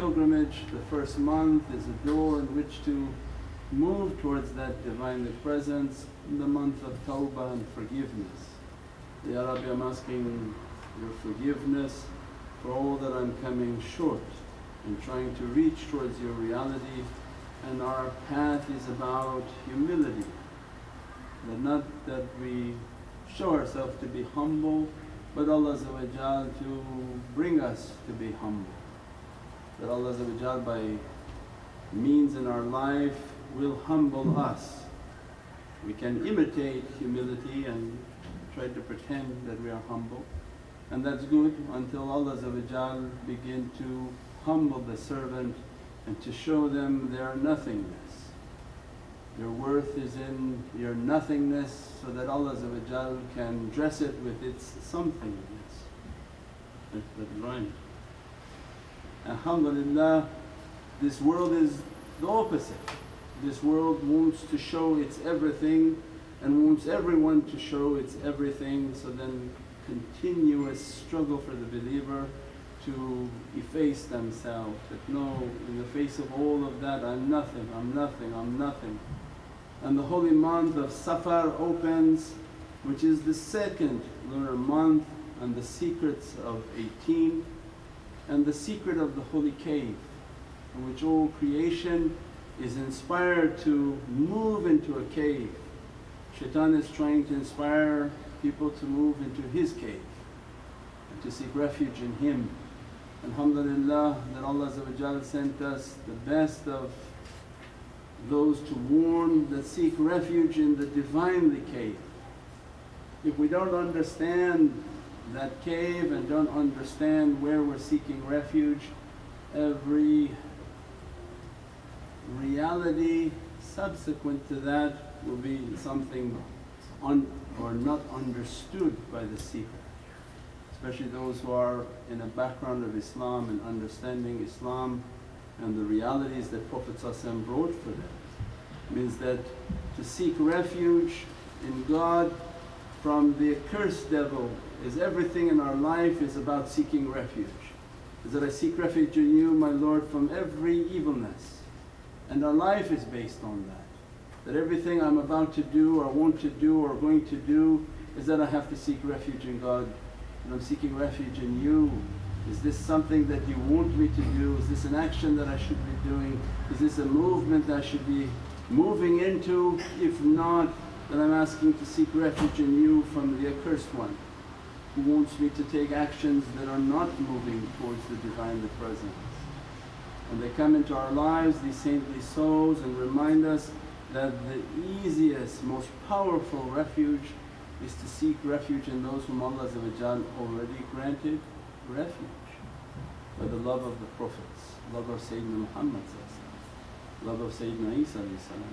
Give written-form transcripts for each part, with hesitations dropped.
pilgrimage, the first month is a door in which to move towards that Divinely Presence in the month of tawbah and forgiveness. Ya Rabbi, I'm asking your forgiveness for all that I'm coming short and trying to reach towards your reality, and our path is about humility. That not that we show ourselves to be humble, but Allah to bring us to be humble. That Allah by means in our life will humble us. We can imitate humility and try to pretend that we are humble, and that's good until Allah begin to humble the servant and to show them their nothingness. Your worth is in your nothingness, so that Allah can dress it with its somethingness. That's right. Alhamdulillah, this world is the opposite. This world wants to show its everything and wants everyone to show its everything, so then continuous struggle for the believer to efface themselves, that no, in the face of all of that I'm nothing, I'm nothing, I'm nothing. And the holy month of Safar opens, which is the second lunar month, and the secrets of 18 and the secret of the holy cave, in which all creation is inspired to move into a cave. Shaitan is trying to inspire people to move into his cave and to seek refuge in him. Alhamdulillah that Allah sent us the best of those to warn that seek refuge in the Divinely cave. If we don't understand that cave and don't understand where we're seeking refuge, every reality subsequent to that will be something or not understood by the seeker. Especially those who are in a background of Islam and understanding Islam and the realities that Prophet brought for them. Means that to seek refuge in God from the accursed devil is everything in our life is about seeking refuge. Is that I seek refuge in you, my Lord, from every evilness, and our life is based on that. That everything I'm about to do or want to do or going to do is that I have to seek refuge in God, and I'm seeking refuge in you. Is this something that you want me to do? Is this an action that I should be doing? Is this a movement that I should be moving into? If not, then I'm asking to seek refuge in you from the accursed one who wants me to take actions that are not moving towards the Divinely Presence. And they come into our lives, these saintly souls, and remind us that the easiest, most powerful refuge is to seek refuge in those whom Allah already granted refuge, by the love of the Prophets, love of Sayyidina Muhammad, love of Sayyidina Isa,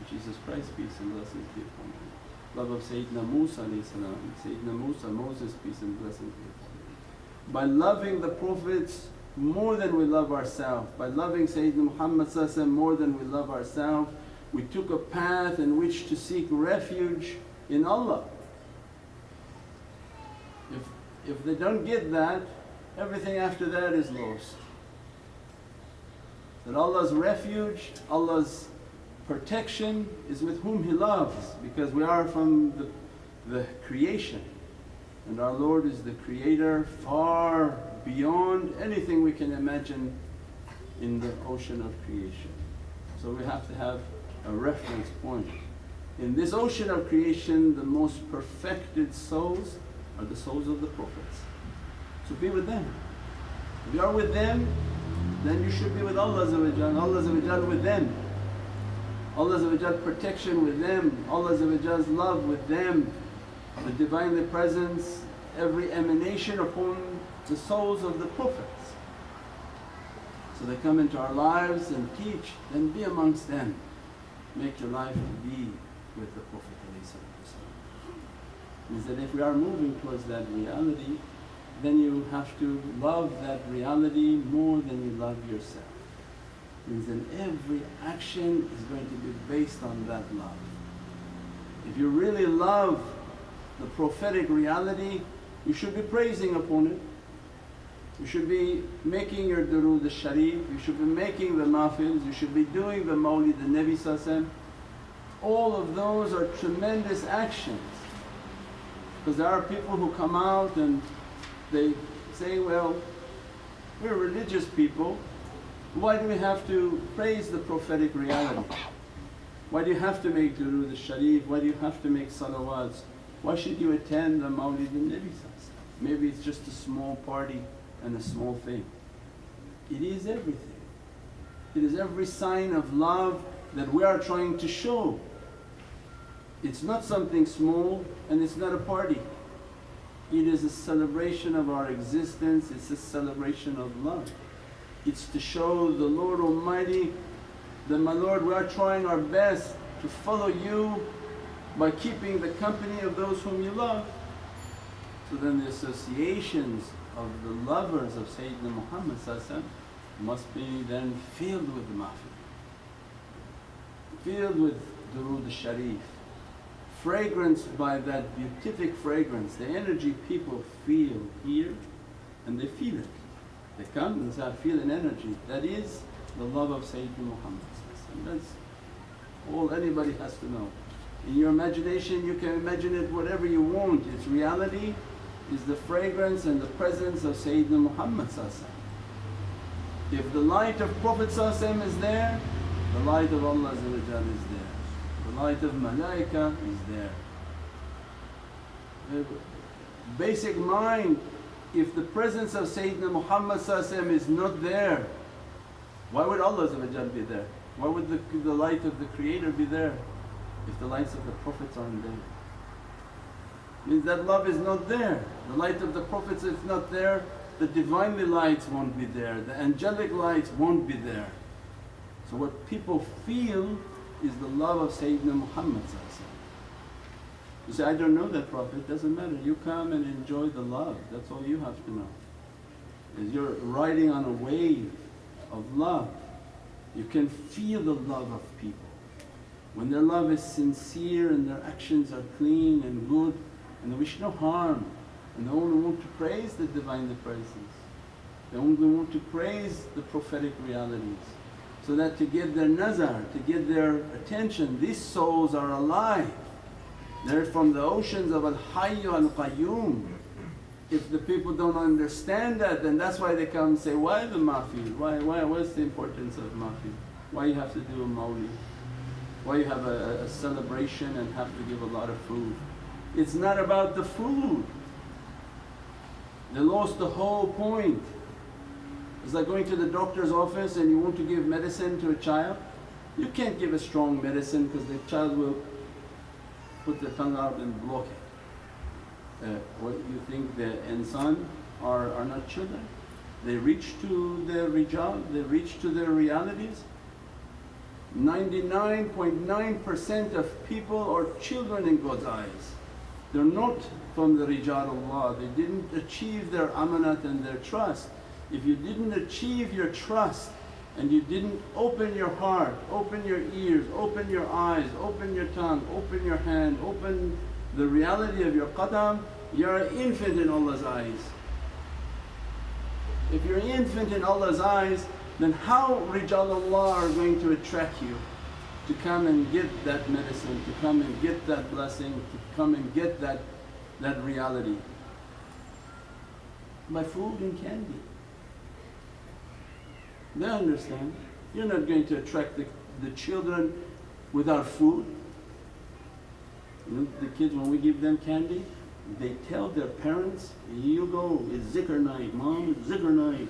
Jesus Christ, peace and blessings be upon him, love of Sayyidina Musa, Sayyidina Musa, Moses, peace and blessings be upon him. By loving the Prophets more than we love ourselves, by loving Sayyidina Muhammad more than we love ourselves, we took a path in which to seek refuge in Allah. If they don't get that, everything after that is lost. That Allah's refuge, Allah's protection is with whom He loves, because we are from the creation, and our Lord is the Creator far beyond anything we can imagine in the ocean of creation. So we have to have a reference point. In this ocean of creation, the most perfected souls are the souls of the Prophets. So be with them. If you are with them, then you should be with Allah with them. Allah's protection with them, Allah's love with them, the Divinely Presence, every emanation upon the souls of the Prophets. So they come into our lives and teach, then be amongst them. Make your life to be with the Prophet. Means that if we are moving towards that reality, then you have to love that reality more than you love yourself. Means that every action is going to be based on that love. If you really love the prophetic reality, you should be praising upon it. You should be making your durood al-sharif, you should be making the nafils, you should be doing the mawlid al-Nabi. All of those are tremendous actions. Because there are people who come out and they say, well, we're religious people, why do we have to praise the prophetic reality? Why do you have to make durood al-sharif? Why do you have to make salawats? Why should you attend the mawlid al-Nabi? Maybe it's just a small party and a small thing. It is everything. It is every sign of love that we are trying to show. It's not something small and it's not a party. It is a celebration of our existence, it's a celebration of love. It's to show the Lord Almighty that, my Lord, we are trying our best to follow You by keeping the company of those whom You love. So then the associations of the lovers of Sayyidina Muhammad must be then filled with mahfil, filled with durood al-sharif, fragranced by that beatific fragrance, the energy people feel here and they feel it. They come and say, I feel an energy. That is the love of Sayyidina Muhammad. That's all anybody has to know. In your imagination you can imagine it whatever you want, its reality is the fragrance and the presence of Sayyidina Muhammad. If the light of Prophet is there, the light of Allah is there, the light of malaika is there. The basic mind, if the presence of Sayyidina Muhammad is not there, why would Allah be there? Why would the light of the Creator be there if the lights of the Prophets aren't there? Means that love is not there. The light of the Prophets is not there, the Divinely lights won't be there, the angelic lights won't be there. So what people feel is the love of Sayyidina Muhammad. You say, I don't know that Prophet, doesn't matter, you come and enjoy the love, that's all you have to know. Is you're riding on a wave of love, you can feel the love of people. When their love is sincere and their actions are clean and good and they wish no harm and they only want to praise the Divinely Presence, they only want to praise the prophetic realities. So that to get their nazar, to get their attention, these souls are alive. They're from the oceans of Al-Hayyu Al-Qayyum. If the people don't understand that, then that's why they come and say, why the mahfil? What's the importance of mahfil? Why you have to do a mawlid? Why you have a celebration and have to give a lot of food? It's not about the food. They lost the whole point. It's like going to the doctor's office and you want to give medicine to a child. You can't give a strong medicine because the child will put the tongue out and block it. What you think the insan are not children? They reach to their rijal, they reach to their realities. 99.9% of people are children in God's eyes. They're not from the rijal Allah, they didn't achieve their amanat and their trust. If you didn't achieve your trust and you didn't open your heart, open your ears, open your eyes, open your tongue, open your hand, open the reality of your qadam, you're an infant in Allah's eyes. If you're an infant in Allah's eyes, then how Rijal Allah are going to attract you to come and get that medicine, to come and get that blessing, to come and get that reality? By food and candy. They understand. You're not going to attract the children without food. You know, the kids, when we give them candy, they tell their parents, you go, it's zikr night, mom, it's zikr night.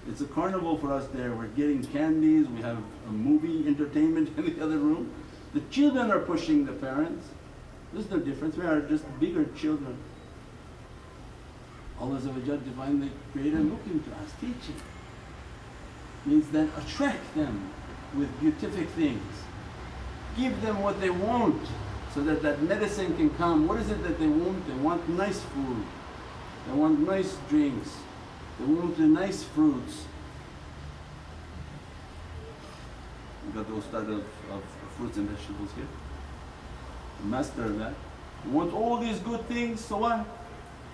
It's a carnival for us there, we're getting candies, we have a movie entertainment in the other room. The children are pushing the parents. There's no difference, we are just bigger children. Allah Divinely created looking to us, teaching. Means then attract them with beatific things. Give them what they want so that that medicine can come. What is it that they want? They want nice food, they want nice drinks, they want the nice fruits. We got the ustad of fruits and vegetables here, the master of that. You want all these good things, so what?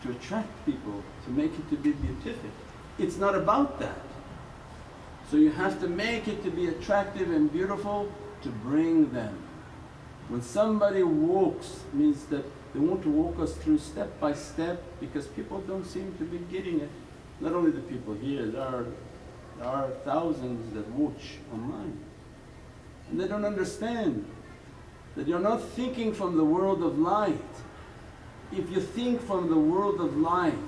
to attract people, to make it to be beatific. It's not about that. So you have to make it to be attractive and beautiful to bring them. When somebody walks, means that they want to walk us through step by step, because people don't seem to be getting it. Not only the people here, there are thousands that watch online, and they don't understand that you're not thinking from the world of light. If you think from the world of light,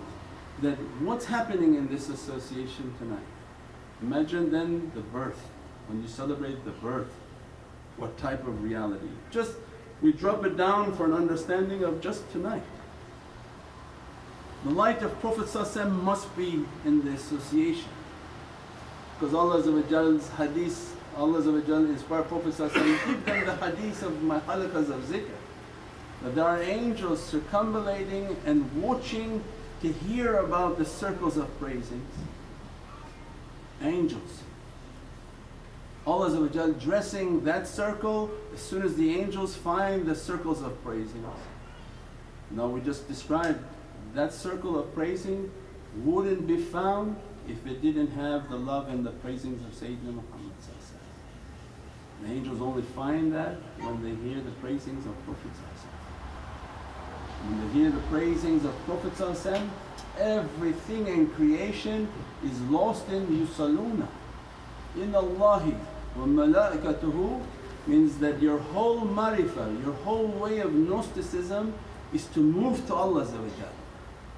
that what's happening in this association tonight, imagine then the birth, when you celebrate the birth, what type of reality. Just we drop it down for an understanding of just tonight. The light of Prophet must be in the association, because Allah's hadith, Allah inspired Prophet give them the hadith of my halaqas of zikr, that there are angels circumambulating and watching to hear about the circles of praisings. Angels. Allah dressing that circle as soon as the angels find the circles of praisings. Now we just described that circle of praising wouldn't be found if it didn't have the love and the praisings of Sayedena Muhammad. The angels only find that when they hear the praisings of Prophet. When they hear the praisings of Prophet, everything in creation is lost in yusalluna. Inna Allahi wa malaikatuhu means that your whole marifah, your whole way of Gnosticism is to move to Allah.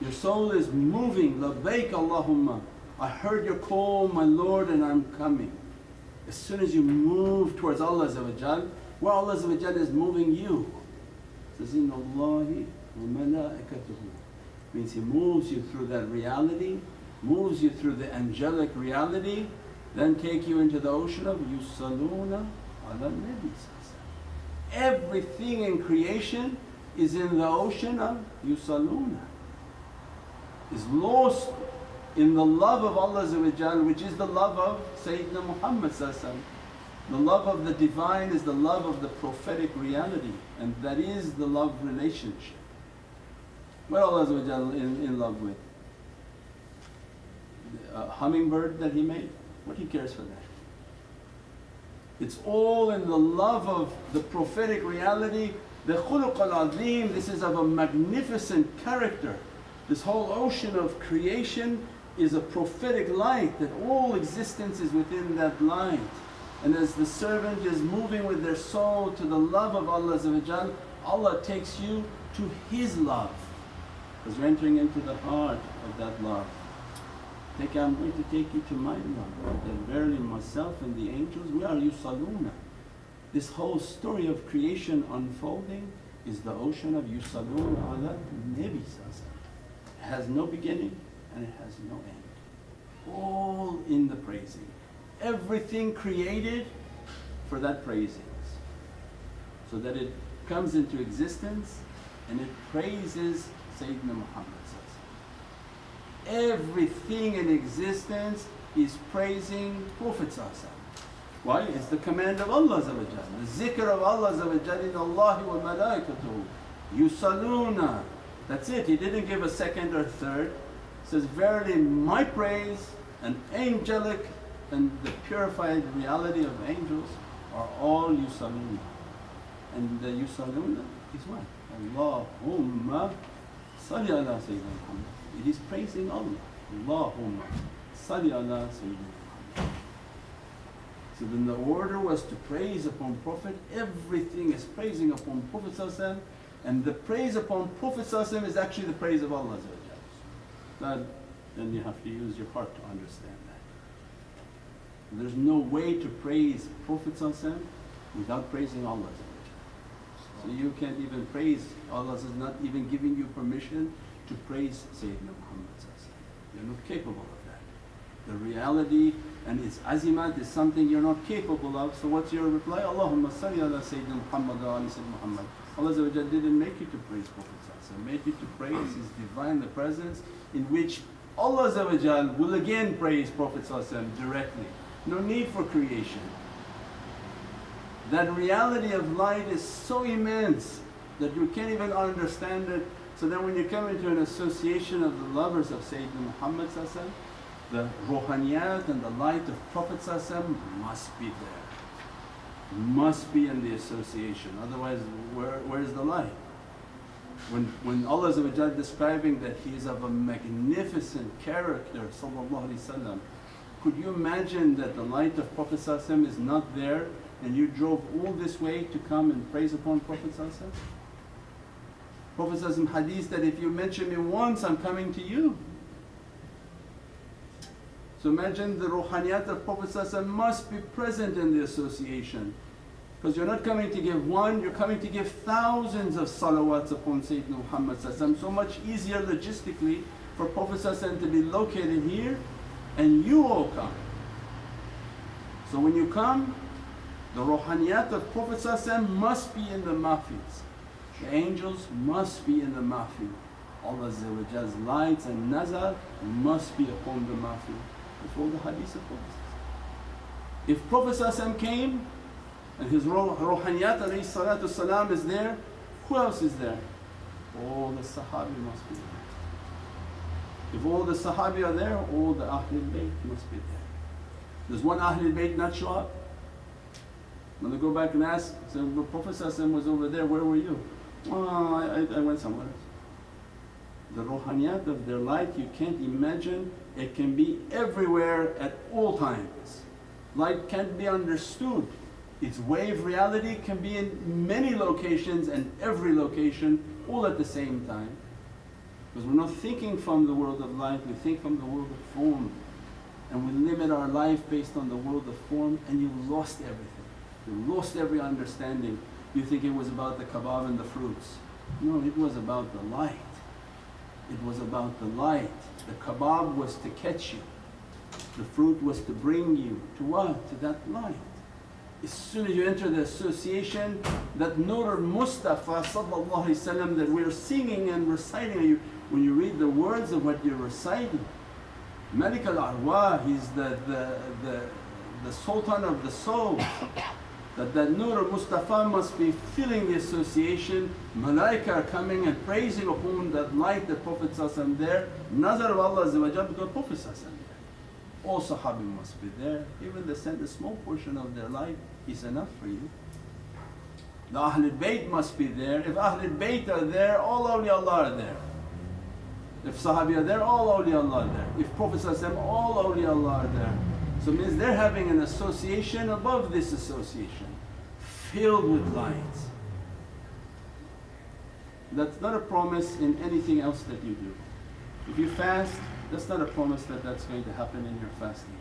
Your soul is moving, labbaik Allahumma, I heard your call my Lord and I'm coming. As soon as you move towards Allah, where Allah is moving you, says Inna Allahi wa malaikatuhu, means He moves you through that reality, moves you through the angelic reality, then take you into the ocean of yusalluna ala Nabi. Everything in creation is in the ocean of yusalluna, is lost in the love of Allah, which is the love of Sayyidina Muhammad. The love of the Divine is the love of the prophetic reality, and that is the love relationship. What Allah in love with? A hummingbird that He made, what He cares for that? It's all in the love of the prophetic reality. The khuluq al-azim, this is of a magnificent character. This whole ocean of creation is a prophetic light, that all existence is within that light. And as the servant is moving with their soul to the love of Allah, Allah takes you to His love, because you're entering into the heart of that love. I'm going to take you to my love, that verily myself and the angels, we are yusalluna. This whole story of creation unfolding is the ocean of yusalluna ala Nabi. It has no beginning and it has no end. All in the praising. Everything created for that praisings, so that it comes into existence and it praises Sayyidina Muhammad. Everything in existence is praising Prophet. Why? It's the command of Allah, the zikr of Allah, Inna Allahi wa malaikatuhu yusalluna. That's it, He didn't give a second or third. He says, verily my praise and angelic and the purified reality of angels are all yusalluna. And the yusalluna is what? Allahumma salli ala Sayyidina Muhammad. It is praising Allah. Allahumma salli ala Sayyidina Muhammad. So then the order was to praise upon Prophet, everything is praising upon Prophet, and the praise upon Prophet is actually the praise of Allah. That then you have to use your heart to understand that. There's no way to praise Prophet without praising Allah. So you can't even praise, Allah is not even giving you permission to praise Sayyidina Muhammad. You're not capable of that. The reality and its azimat is something you're not capable of, so what's your reply? Allahumma salli ala Sayyidina Muhammad wa ala Sayyidina Muhammad. Allah didn't make you to praise Prophet, made you to praise His Divine, the Presence, in which Allah will again praise Prophet directly. No need for creation. That reality of light is so immense that you can't even understand it. So then when you come into an association of the lovers of Sayyidina Muhammad, the ruhaniyat and the light of Prophet must be there, must be in the association, otherwise where is the light? When Allah is describing that He is of a magnificent character, could you imagine that the light of Prophet is not there and you drove all this way to come and praise upon Prophet? Prophet hadith that if you mention me once I'm coming to you. So imagine the ruhaniyat of Prophet must be present in the association, because you're not coming to give one, you're coming to give thousands of salawats upon Sayyidina Muhammad. So much easier logistically for Prophet to be located here and you all come. So when you come, the ruhaniyat of Prophet must be in the mahfils, the angels must be in the mahfil, Allah's lights and nazar must be upon the mahfil. That's all the hadith of Prophet. If Prophet came and his ruhaniyat alayhi salatu salam is there, who else is there? All the sahabi must be there. If all the sahabi are there, all the ahlul bayt must be there. Does one ahlul bayt not show up? When they go back and ask, say, the Prophet was over there, where were you? Oh, I went somewhere else. The ruhaniyat of their light, you can't imagine, it can be everywhere at all times. Light can't be understood. Its wave reality can be in many locations and every location all at the same time. Because we're not thinking from the world of light, we think from the world of form. And we limit our life based on the world of form, and you've lost everything. You lost every understanding. You think it was about the kebab and the fruits. No, it was about the light. It was about the light. The kebab was to catch you. The fruit was to bring you to what? To that light. As soon as you enter the association, that Nur al-Mustafa that we're singing and reciting, when you read the words of what you're reciting, Malik al-Arwah, he's the Sultan of the soul. That Nur al-Mustafa must be filling the association, malaika are coming and praising upon that light, that Prophet there, nazar of Allah because Prophet there. All sahabi must be there, even they send a small portion of their light is enough for you. The ahlul bayt must be there. If ahlul bayt are there, all awliyaullah are there. If sahabi are there, all awliyaullah are there. If Prophet all awliyaullah are there. So it means they're having an association above this association, filled with light. That's not a promise in anything else that you do. If you fast, that's not a promise that that's going to happen in your fasting.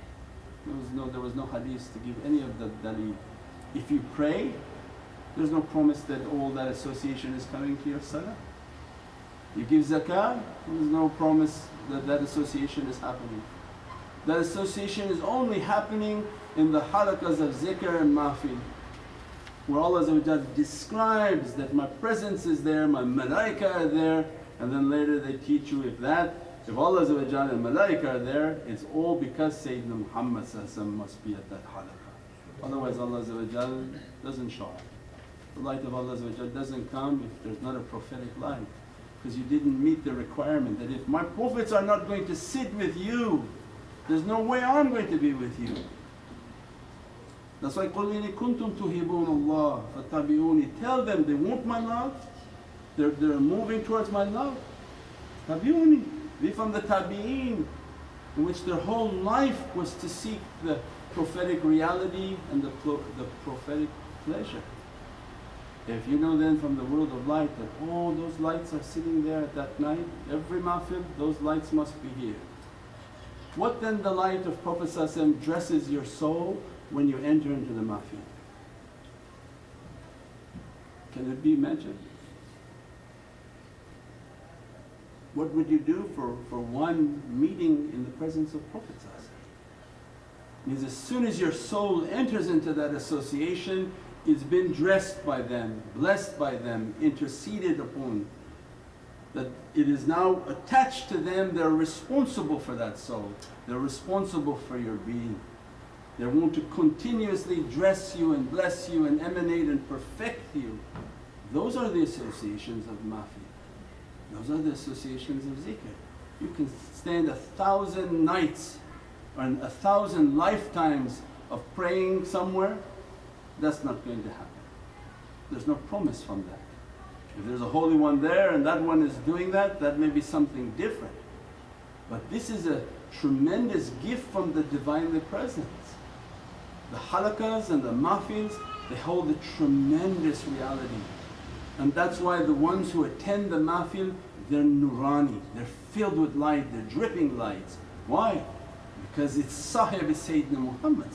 There was no hadith to give any of the dalil. If you pray, there's no promise that all that association is coming to your salah. You give zakah, there's no promise that that association is happening. That association is only happening in the halaqas of zikr and mahfil, where Allah describes that my presence is there, my malaika are there, and then later they teach you if Allah and malaika are there, it's all because Sayyidina Muhammad must be at that halaqah. Otherwise Allah doesn't show up. The light of Allah doesn't come if there's not a prophetic light, because you didn't meet the requirement that if my prophets are not going to sit with you, there's no way I'm going to be with you. That's why قُلْ إِنِ كُنْتُمْ تُحِبُّونَ اللَّهَ فَاتَّبِعُونِ. Tell them they want my love, they're moving towards my love. Tabi'uni. Be from the tabi'een, in which their whole life was to seek the prophetic reality and the prophetic pleasure. If you know then from the world of light that all those lights are sitting there at that night, every mahfil, those lights must be here. What then the light of Prophet dresses your soul when you enter into the mahfil? Can it be imagined? What would you do for one meeting in the presence of Prophet? Means as soon as your soul enters into that association, it's been dressed by them, blessed by them, interceded upon. That it is now attached to them, they're responsible for that soul, they're responsible for your being. They want to continuously dress you and bless you and emanate and perfect you. Those are the associations of mahfil. Those are the associations of zikr. You can stand 1,000 nights and 1,000 lifetimes of praying somewhere, that's not going to happen. There's no promise from that. If there's a holy one there and that one is doing that, that may be something different. But this is a tremendous gift from the Divinely Presence. The halaqas and the mahfils, they hold a tremendous reality. And that's why the ones who attend the mahfil, they're nurani, they're filled with light, they're dripping lights. Why? Because it's Sahib Sayedena Muhammad,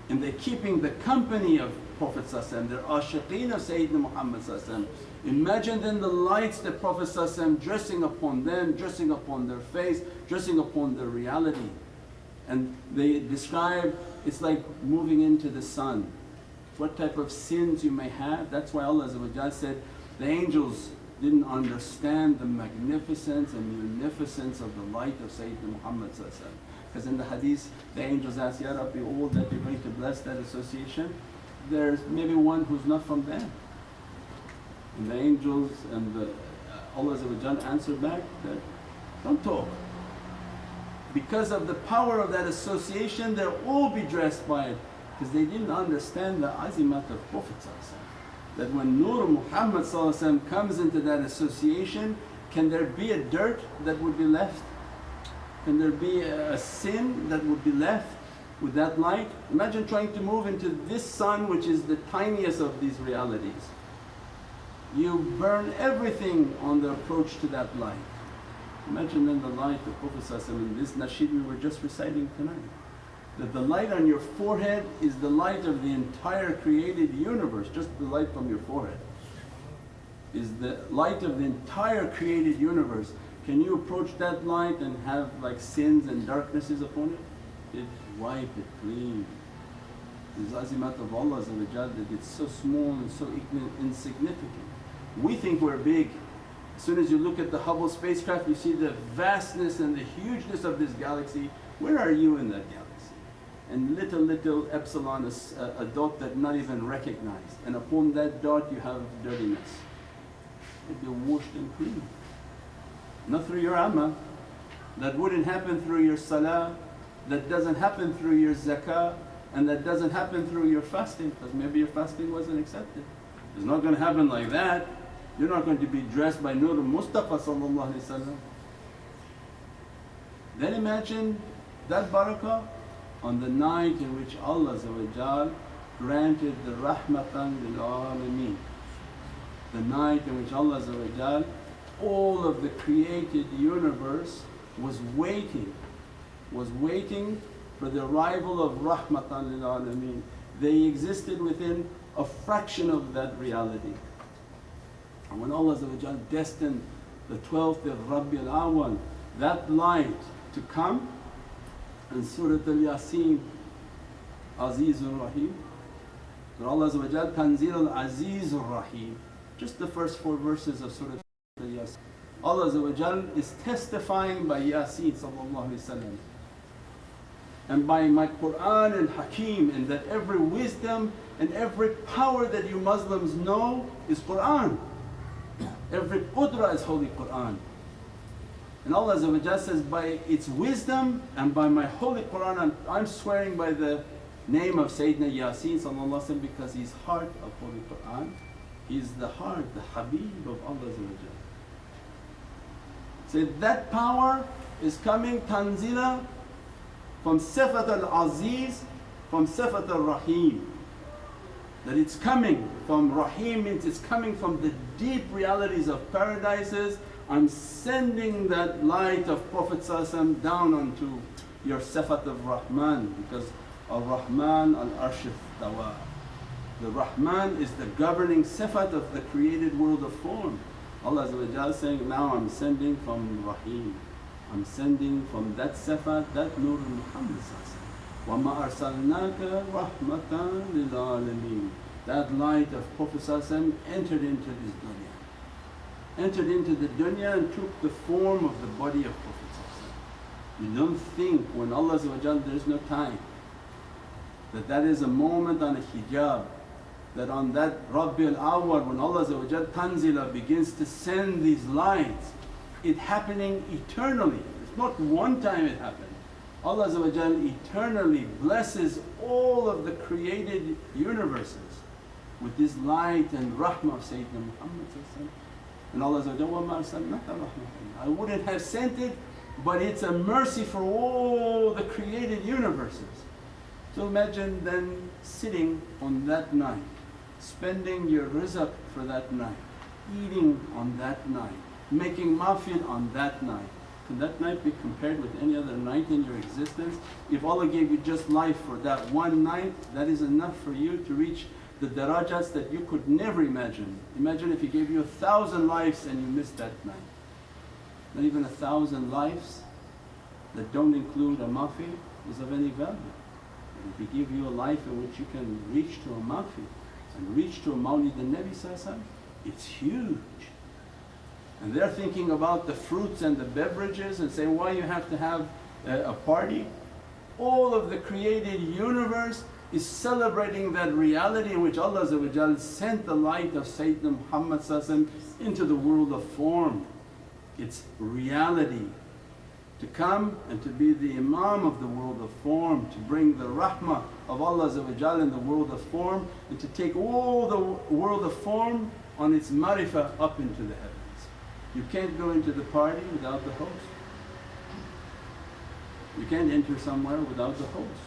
and they're keeping the company of Prophet, they're ashiqeen of Sayedena Muhammad. Imagine then the lights that Prophet dressing upon them, dressing upon their face, dressing upon their reality. And they describe it's like moving into the sun. What type of sins you may have, that's why Allah said the angels didn't understand the magnificence and munificence of the light of Sayyidina Muhammad. Because in the hadith the angels ask, Ya Rabbi, all that you're going to bless that association, there's maybe one who's not from them. And the angels and Allah answered back that, don't talk. Because of the power of that association they'll all be dressed by it, because they didn't understand the azimat of Prophet. That when Nur Muhammad comes into that association, can there be a dirt that would be left? Can there be a sin that would be left with that light? Imagine trying to move into this sun which is the tiniest of these realities. You burn everything on the approach to that light. Imagine then the light of Prophet in this nasheed we were just reciting tonight. That the light on your forehead is the light of the entire created universe, just the light from your forehead is the light of the entire created universe. Can you approach that light and have like sins and darknesses upon it? It wipe it clean. This azimat of Allah that it's so small and so insignificant. We think we're big. As soon as you look at the Hubble spacecraft you see the vastness and the hugeness of this galaxy. Where are you in that galaxy? And little epsilon is a dot that not even recognized, and upon that dot you have dirtiness. It'd be washed and clean. Not through your amal, that wouldn't happen through your salah, that doesn't happen through your zakah, and that doesn't happen through your fasting, because maybe your fasting wasn't accepted. It's not going to happen like that. You're not going to be dressed by Nur al-Mustafa. Then imagine that barakah on the night in which Allah granted the rahmatan lil alameen. The night in which Allah all of the created universe was waiting for the arrival of rahmatan lil alameen. They existed within a fraction of that reality. And when Allah destined the 12th of Rabiul Awwal, that light to come, in Surah Al-Yasin, Azizur Rahim, that Allah Tanzil al-Azizur Rahim, just the first 4 verses of Surah Al-Yasin. Allah is testifying by Yasin and by my Qur'an and Hakim, and that every wisdom and every power that you Muslims know is Qur'an. Every qudra is Holy Qur'an. And Allah says, by its wisdom and by my Holy Qur'an, I'm swearing by the name of Sayyidina Yasin because he's heart of Holy Qur'an. He's the heart, the Habib of Allah. So that power is coming tanzila from Sifat al-Aziz, from Sifat al-Rahim. That it's coming from Rahim means it's coming from the deep realities of paradises. I'm sending that light of Prophet down onto your Sifat of Rahman, because Ar-Rahman al-Arsh istawa. The Rahman is the governing Sifat of the created world of form. Allah is saying, now I'm sending from Rahim, I'm sending from that Sifat, that Nur Muhammad. وَمَا أَرْسَلْنَاكَ رَحْمَةً لِلْعَالَمِينَ. That light of Prophet entered into this dunya, entered into the dunya and took the form of the body of Prophet. You don't think when Allah there is no time, that is a moment on a hijab, that on that Rabbil Awwal when Allah Tanzila begins to send these lights, it happening eternally. It's not one time it happened. Allah eternally blesses all of the created universes with this light and rahmah of Sayyidina Muhammad. And Allah وَمَا أَرْسَلْنَاكَ رَحْمَةً, I wouldn't have sent it, but it's a mercy for all the created universes. So imagine then sitting on that night, spending your rizq for that night, eating on that night, making mahfil on that night. Can that night be compared with any other night in your existence? If Allah gave you just life for that one night, that is enough for you to reach the darajats that you could never imagine. Imagine if He gave you 1,000 lives and you missed that night. Not even 1,000 lives that don't include a mahfil is of any value. And if He give you a life in which you can reach to a mahfil and reach to a Mawlid Nabi, it's huge. And they're thinking about the fruits and the beverages and saying, why you have to have a party? All of the created universe is celebrating that reality in which Allah sent the light of Sayyidina Muhammad into the world of form. It's reality to come and to be the Imam of the world of form, to bring the rahmah of Allah in the world of form, and to take all the world of form on its marifah up into the heavens. You can't go into the party without the host. You can't enter somewhere without the host.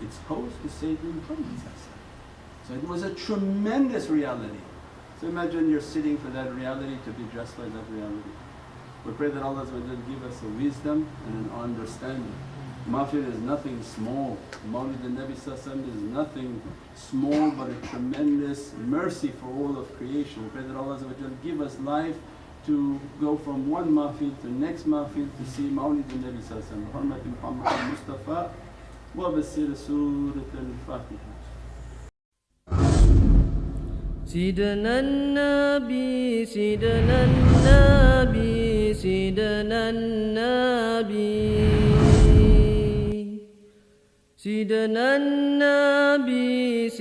Its host is Sayyidina Muhammad. So it was a tremendous reality. So imagine you're sitting for that reality, to be dressed like that reality. We pray that Allah give us a wisdom and an understanding. Mahfil is nothing small, Mawlid Nabi is nothing small but a tremendous mercy for all of creation. We pray that Allah give us life to go from one mahfil to next mahfil to see Mawlid Nabi Muhammad Mustafa wa basir Surat al-Fatiha. Sayedena Nabi, Sayedena Nabi, Sayedena Nabi, Sayedena Nabi.